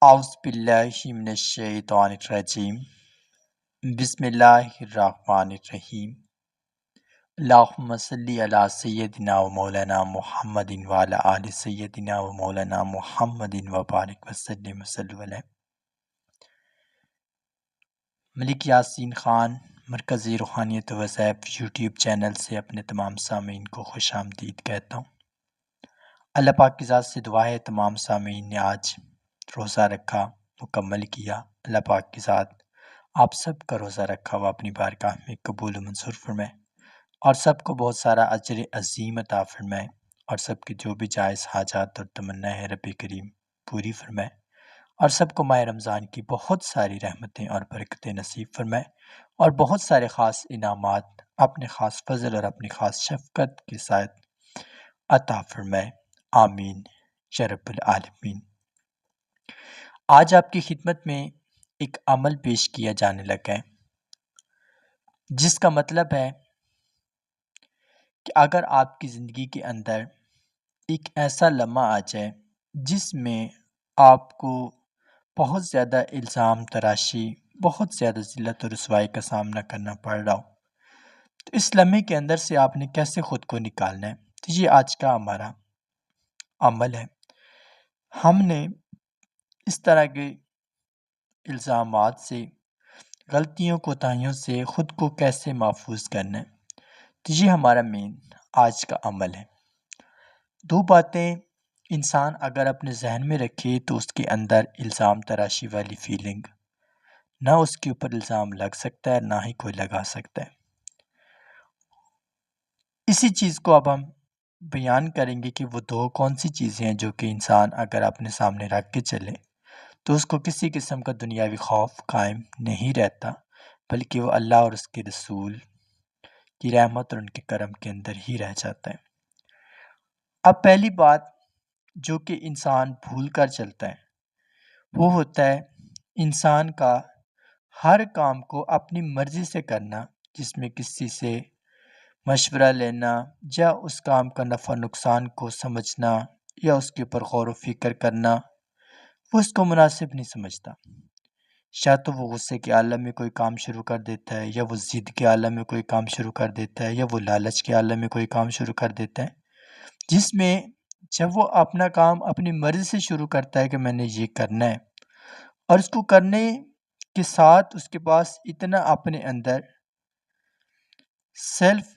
اعوذ باللہ من الشیطان الرجیم بسم اللہ الرحمن الرحیم اللہم صلی علی سیدنا و مولانا محمد وعلی آل سیدنا و مولانا محمد وبارک وسلم وصلو علیہ۔ ملک یاسین خان مرکزی روحانیت و وظائف یوٹیوب چینل سے اپنے تمام سامعین کو خوش آمدید کہتا ہوں۔ اللہ پاک کی ذات سے دعا ہے تمام سامعین نے آج روزہ رکھا، مکمل کیا، اللہ پاک کی ذات آپ سب کا روزہ رکھا ہوا اپنی بارگاہ میں قبول و منظور فرمائے اور سب کو بہت سارا اجر عظیم عطا فرمائے اور سب کی جو بھی جائز حاجات اور تمنا ہے رب کریم پوری فرمائے اور سب کو ماہ رمضان کی بہت ساری رحمتیں اور برکتیں نصیب فرمائے اور بہت سارے خاص انعامات اپنے خاص فضل اور اپنی خاص شفقت کے ساتھ عطا فرمائے، آمین یا رب العالمین۔ آج آپ کی خدمت میں ایک عمل پیش کیا جانے لگا ہے جس کا مطلب ہے کہ اگر آپ کی زندگی کے اندر ایک ایسا لمحہ آ جائے جس میں آپ کو بہت زیادہ الزام تراشی، بہت زیادہ ذلت و رسوائی کا سامنا کرنا پڑ رہا ہو، تو اس لمحے کے اندر سے آپ نے کیسے خود کو نکالنا ہے، تو یہ آج کا ہمارا عمل ہے۔ ہم نے اس طرح کے الزامات سے، غلطیوں کوتاہیوں سے خود کو کیسے محفوظ کرنا ہے، تو یہ ہمارا مین آج کا عمل ہے۔ دو باتیں انسان اگر اپنے ذہن میں رکھے تو اس کے اندر الزام تراشی والی فیلنگ نہ اس کے اوپر الزام لگ سکتا ہے، نہ ہی کوئی لگا سکتا ہے۔ اسی چیز کو اب ہم بیان کریں گے کہ وہ دو کون سی چیزیں ہیں جو کہ انسان اگر اپنے سامنے رکھ کے چلے تو اس کو کسی قسم کا دنیاوی خوف قائم نہیں رہتا، بلکہ وہ اللہ اور اس کے رسول کی رحمت اور ان کے کرم کے اندر ہی رہ جاتا ہے۔ اب پہلی بات جو کہ انسان بھول کر چلتا ہے وہ ہوتا ہے انسان کا ہر کام کو اپنی مرضی سے کرنا، جس میں کسی سے مشورہ لینا یا اس کام کا نفع نقصان کو سمجھنا یا اس کے اوپر غور و فکر کرنا وہ اس کو مناسب نہیں سمجھتا۔ یا تو وہ غصے کے عالم میں کوئی کام شروع کر دیتا ہے، یا وہ ضد کے عالم میں کوئی کام شروع کر دیتا ہے، یا وہ لالچ کے عالم میں کوئی کام شروع کر دیتا ہے، جس میں جب وہ اپنا کام اپنی مرضی سے شروع کرتا ہے کہ میں نے یہ کرنا ہے، اور اس کو کرنے کے ساتھ اس کے پاس اتنا اپنے اندر سیلف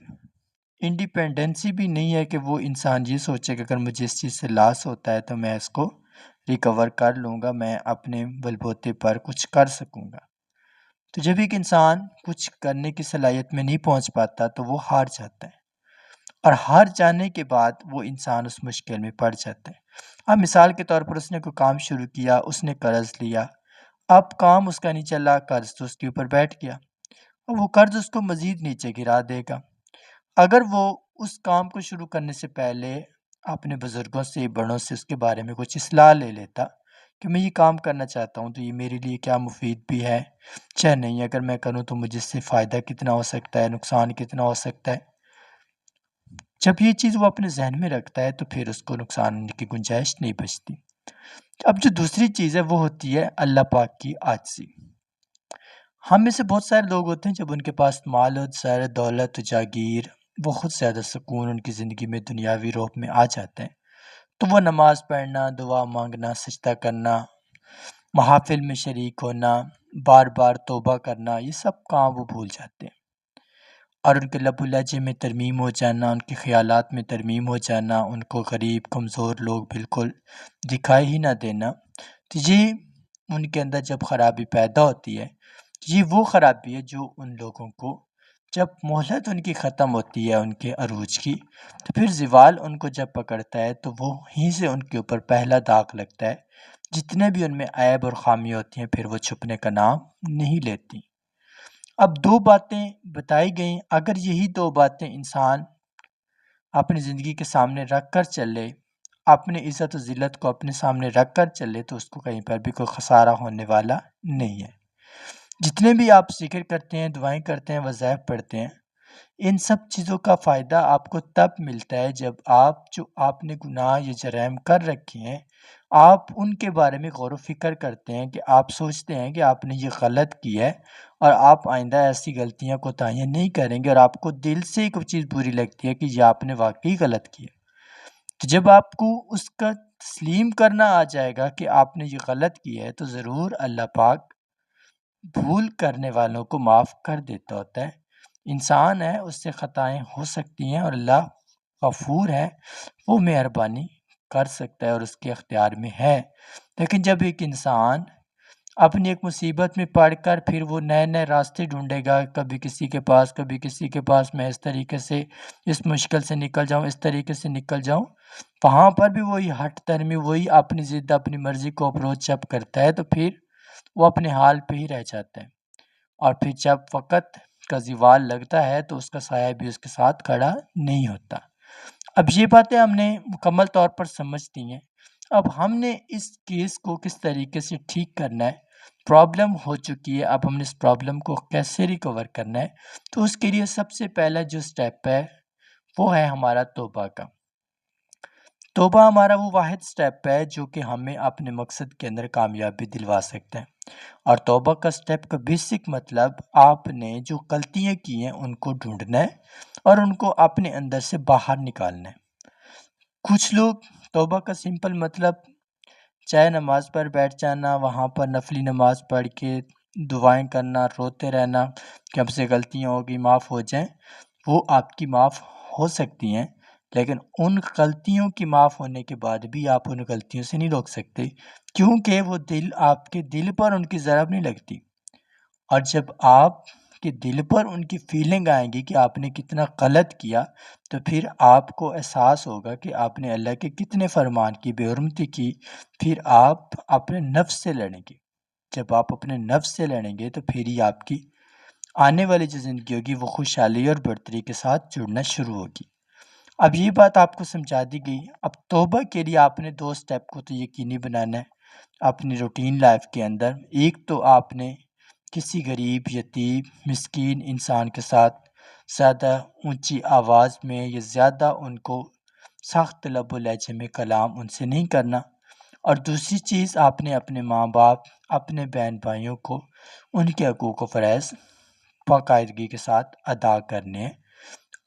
انڈیپینڈنسی بھی نہیں ہے کہ وہ انسان یہ سوچے کہ اگر مجھے اس چیز سے لاس ہوتا ہے تو میں اس کو ریکور کر لوں گا، میں اپنے بلبوتے پر کچھ کر سکوں گا۔ تو جب ایک انسان کچھ کرنے کی صلاحیت میں نہیں پہنچ پاتا تو وہ ہار جاتا ہے، اور ہار جانے کے بعد وہ انسان اس مشکل میں پڑ جاتا ہے۔ اب مثال کے طور پر اس نے کوئی کام شروع کیا، اس نے قرض لیا، اب کام اس کا نہیں چلا، قرض تو اس کے اوپر بیٹھ گیا، اور وہ قرض اس کو مزید نیچے گرا دے گا۔ اگر وہ اس کام کو شروع کرنے سے پہلے اپنے بزرگوں سے، بڑوں سے اس کے بارے میں کچھ اصلاح لے لیتا کہ میں یہ کام کرنا چاہتا ہوں تو یہ میرے لیے کیا مفید بھی ہے چاہے نہیں، اگر میں کروں تو مجھے اس سے فائدہ کتنا ہو سکتا ہے، نقصان کتنا ہو سکتا ہے، جب یہ چیز وہ اپنے ذہن میں رکھتا ہے تو پھر اس کو نقصان ہونے کی گنجائش نہیں بچتی۔ اب جو دوسری چیز ہے وہ ہوتی ہے اللہ پاک کی عاجزی۔ ہم میں سے بہت سارے لوگ ہوتے ہیں جب ان کے پاس مال و سارے دولت و جاگیر، بہت زیادہ سکون ان کی زندگی میں دنیاوی روپ میں آ جاتے ہیں تو وہ نماز پڑھنا، دعا مانگنا، سجدہ کرنا، محافل میں شریک ہونا، بار بار توبہ کرنا، یہ سب کام وہ بھول جاتے ہیں، اور ان کے لب و لہجے میں ترمیم ہو جانا، ان کے خیالات میں ترمیم ہو جانا، ان کو غریب کمزور لوگ بالکل دکھائی ہی نہ دینا، تو یہ ان کے اندر جب خرابی پیدا ہوتی ہے، یہ وہ خرابی ہے جو ان لوگوں کو جب مہلت ان کی ختم ہوتی ہے ان کے عروج کی، تو پھر زوال ان کو جب پکڑتا ہے تو وہیں سے ان کے اوپر پہلا داغ لگتا ہے، جتنے بھی ان میں عیب اور خامی ہوتی ہیں پھر وہ چھپنے کا نام نہیں لیتی۔ اب دو باتیں بتائی گئیں، اگر یہی دو باتیں انسان اپنی زندگی کے سامنے رکھ کر چلے، اپنی عزت و ذلت کو اپنے سامنے رکھ کر چلے، تو اس کو کہیں پر بھی کوئی خسارہ ہونے والا نہیں ہے۔ جتنے بھی آپ ذکر کرتے ہیں، دعائیں کرتے ہیں، وظائف پڑھتے ہیں، ان سب چیزوں کا فائدہ آپ کو تب ملتا ہے جب آپ جو آپ نے گناہ یا جرائم کر رکھے ہیں آپ ان کے بارے میں غور و فکر کرتے ہیں کہ آپ سوچتے ہیں کہ آپ نے یہ غلط کیا ہے اور آپ آئندہ ایسی غلطیاں کوتاہیاں نہیں کریں گے، اور آپ کو دل سے کوئی چیز بری لگتی ہے کہ یہ آپ نے واقعی غلط کیا، تو جب آپ کو اس کا تسلیم کرنا آ جائے گا کہ آپ نے یہ غلط کیا ہے، تو ضرور اللہ پاک بھول کرنے والوں کو معاف کر دیتا ہوتا ہے۔ انسان ہے، اس سے خطائیں ہو سکتی ہیں، اور اللہ غفور ہے، وہ مہربانی کر سکتا ہے اور اس کے اختیار میں ہے۔ لیکن جب ایک انسان اپنی ایک مصیبت میں پڑ کر پھر وہ نئے نئے راستے ڈھونڈے گا، کبھی کسی کے پاس کبھی کسی کے پاس، میں اس طریقے سے اس مشکل سے نکل جاؤں، اس طریقے سے نکل جاؤں، وہاں پر بھی وہی ہٹ درمی، وہی اپنی ضد اپنی مرضی کو اپروچ جب کرتا ہے تو پھر وہ اپنے حال پہ ہی رہ جاتا ہے، اور پھر جب وقت کا زوال لگتا ہے تو اس کا سایہ بھی اس کے ساتھ کھڑا نہیں ہوتا۔ اب یہ باتیں ہم نے مکمل طور پر سمجھ لی ہیں۔ اب ہم نے اس کیس کو کس طریقے سے ٹھیک کرنا ہے، پرابلم ہو چکی ہے، اب ہم نے اس پرابلم کو کیسے ریکور کرنا ہے، تو اس کے لیے سب سے پہلا جو سٹیپ ہے وہ ہے ہمارا توبہ کا۔ توبہ ہمارا وہ واحد سٹیپ ہے جو کہ ہمیں اپنے مقصد کے اندر کامیابی دلوا سکتا ہے، اور توبہ کا سٹیپ کا بیسک مطلب آپ نے جو غلطیاں کی ہیں ان کو ڈھونڈنا ہے اور ان کو اپنے اندر سے باہر نکالنا ہے۔ کچھ لوگ توبہ کا سمپل مطلب چاہے نماز پر بیٹھ جانا، وہاں پر نفلی نماز پڑھ کے دعائیں کرنا، روتے رہنا کہ ہم سے غلطیاں ہوگی معاف ہو جائیں، وہ آپ کی معاف ہو سکتی ہیں، لیکن ان غلطیوں کی معاف ہونے کے بعد بھی آپ ان غلطیوں سے نہیں روک سکتے، کیونکہ وہ آپ کے دل پر ان کی ضرب نہیں لگتی، اور جب آپ کے دل پر ان کی فیلنگ آئیں گی کہ آپ نے کتنا غلط کیا، تو پھر آپ کو احساس ہوگا کہ آپ نے اللہ کے کتنے فرمان کی بے حرمتی کی، پھر آپ اپنے نفس سے لڑیں گے۔ جب آپ اپنے نفس سے لڑیں گے تو پھر ہی آپ کی آنے والی جو زندگی ہوگی وہ خوشحالی اور برتری کے ساتھ جڑنا شروع ہوگی۔ اب یہ بات آپ کو سمجھا دی گئی۔ اب توبہ کے لیے آپ نے 2 سٹیپ کو تو یقینی بنانا ہے اپنی روٹین لائف کے اندر۔ ایک تو آپ نے کسی غریب، یتیم، مسکین انسان کے ساتھ زیادہ اونچی آواز میں یا زیادہ ان کو سخت لب و لہجے میں کلام ان سے نہیں کرنا، اور دوسری چیز آپ نے اپنے ماں باپ، اپنے بہن بھائیوں کو ان کے حقوق و فرائض باقاعدگی کے ساتھ ادا کرنے ہیں۔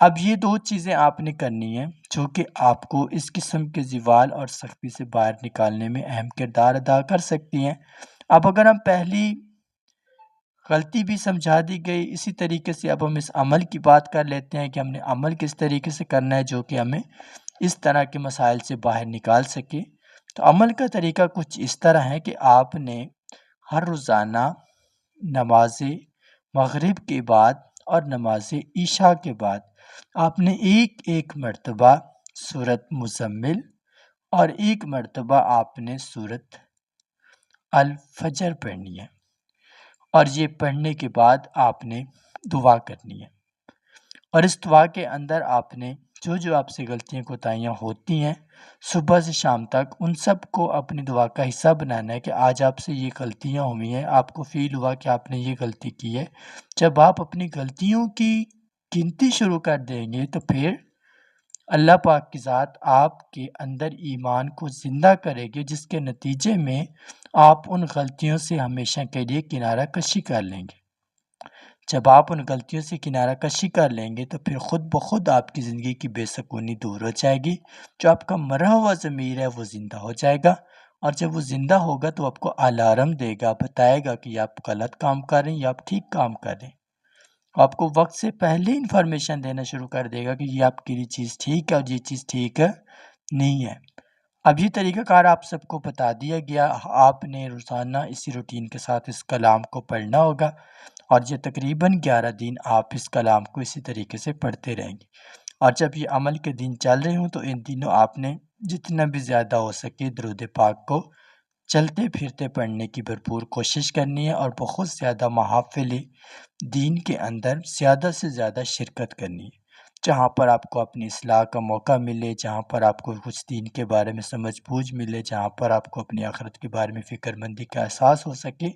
اب یہ 2 چیزیں آپ نے کرنی ہیں جو کہ آپ کو اس قسم کے زوال اور سختی سے باہر نکالنے میں اہم کردار ادا کر سکتی ہیں۔ اب اگر ہم پہلی غلطی بھی سمجھا دی گئی، اسی طریقے سے اب ہم اس عمل کی بات کر لیتے ہیں کہ ہم نے عمل کس طریقے سے کرنا ہے جو کہ ہمیں اس طرح کے مسائل سے باہر نکال سکے۔ تو عمل کا طریقہ کچھ اس طرح ہے کہ آپ نے ہر روزانہ نماز مغرب کے بعد اور نماز عشاء کے بعد آپ نے ایک مرتبہ سورۃ مزمل اور ایک مرتبہ آپ نے سورۃ الفجر پڑھنی ہے، اور یہ پڑھنے کے بعد آپ نے دعا کرنی ہے، اور اس دعا کے اندر آپ نے جو آپ سے غلطیاں کوتاہیاں ہوتی ہیں صبح سے شام تک ان سب کو اپنی دعا کا حصہ بنانا ہے کہ آج آپ سے یہ غلطیاں ہوئی ہیں، آپ کو فیل ہوا کہ آپ نے یہ غلطی کی ہے۔ جب آپ اپنی غلطیوں کی گنتی شروع کر دیں گے تو پھر اللہ پاک کی ذات آپ کے اندر ایمان کو زندہ کرے گی، جس کے نتیجے میں آپ ان غلطیوں سے ہمیشہ کے لیے کنارہ کشی کر لیں گے۔ جب آپ ان غلطیوں سے کنارہ کشی کر لیں گے تو پھر خود بخود آپ کی زندگی کی بے سکونی دور ہو جائے گی، جو آپ کا مرا ہوا ضمیر ہے وہ زندہ ہو جائے گا، اور جب وہ زندہ ہوگا تو آپ کو الارم دے گا، بتائے گا کہ آپ غلط کام کر رہے ہیں یا آپ ٹھیک کام کر رہے ہیں، آپ کو وقت سے پہلے انفارمیشن دینا شروع کر دے گا کہ یہ آپ کے لیے چیز ٹھیک ہے اور یہ چیز ٹھیک نہیں ہے۔ اب یہ طریقہ کار آپ سب کو بتا دیا گیا، آپ نے روزانہ اسی روٹین کے ساتھ اس کلام کو پڑھنا ہوگا، اور یہ تقریباً 11 دن آپ اس کلام کو اسی طریقے سے پڑھتے رہیں گے، اور جب یہ عمل کے دن چل رہے ہوں تو ان دنوں آپ نے جتنا بھی زیادہ ہو سکے درود پاک کو چلتے پھرتے پڑھنے کی بھرپور کوشش کرنی ہے، اور بہت زیادہ محافل دین کے اندر زیادہ سے زیادہ شرکت کرنی ہے، جہاں پر آپ کو اپنی اصلاح کا موقع ملے، جہاں پر آپ کو کچھ دین کے بارے میں سمجھ بوجھ ملے، جہاں پر آپ کو اپنی آخرت کے بارے میں فکر مندی کا احساس ہو سکے،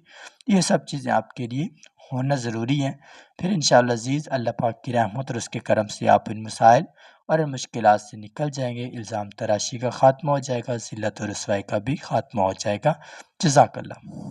یہ سب چیزیں آپ کے لیے ہونا ضروری ہیں۔ پھر انشاءاللہ عزیز اللہ پاک کی رحمت اور اس کے کرم سے آپ ان مسائل اور ان مشکلات سے نکل جائیں گے، الزام تراشی کا خاتمہ ہو جائے گا، ذلت و رسوائی کا بھی خاتمہ ہو جائے گا۔ جزاک اللہ۔